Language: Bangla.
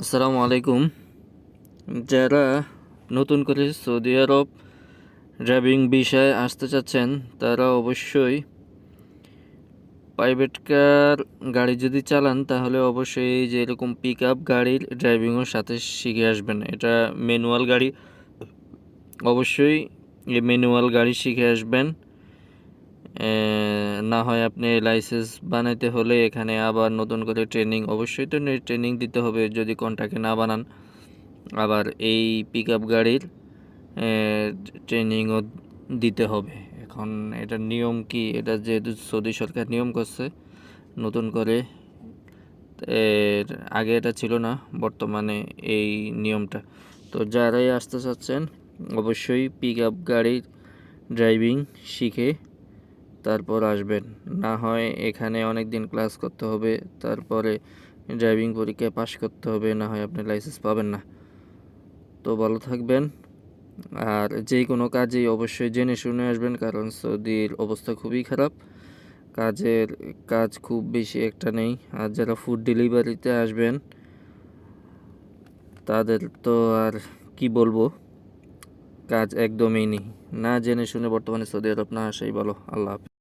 আসসালামু আলাইকুম। যারা নতুন করে সৌদি আরব ড্রাইভিং বিষয়ে আসতে চাচ্ছেন তারা অবশ্যই প্রাইভেট কার গাড়ি যদি চালান তাহলে অবশ্যই এই যে এরকম পিক আপ গাড়ির ড্রাইভিংও সাথে শিখে আসবেন। এটা ম্যানুয়াল গাড়ি, অবশ্যই এই ম্যানুয়াল গাড়ি শিখে আসবেন। না হয় আপনি লাইসেন্স বানাইতে হলে এখানে আবার নতুন করে ট্রেনিং, অবশ্যই তো ট্রেনিং দিতে হবে যদি কন্ট্রাক্টে না বানান। আবার এই পিক আপ গাড়ির ট্রেনিংও দিতে হবে। এখন এটার নিয়ম কি, এটা যেহেতু সৌদি সরকার নিয়ম করছে নতুন করে, এর আগে এটা ছিল না, বর্তমানে এই নিয়মটা। তো যারাই আসতে চাচ্ছেন অবশ্যই পিক আপ গাড়ির ড্রাইভিং শিখে তারপর আসবেন। না হয় এখানে অনেক দিন ক্লাস করতে হবে, তারপরে ড্রাইভিং পরীক্ষায় পাশ করতে হবে, না হয় আপনি লাইসেন্স পাবেন না। তো ভালো থাকবেন। আর যে কোনো কাজেই অবশ্যই জেনে শুনে আসবেন, কারণ সৌদির অবস্থা খুবই খারাপ। কাজ খুব বেশি একটা নেই। আর যারা ফুড ডেলিভারিতে আসবেন তাদের তো আর কি বলবো, কাজ একদমই নেই। না জেনে শুনে বর্তমানে সৌদি আরব না আসাই ভালো। আল্লাহ হাফেজ।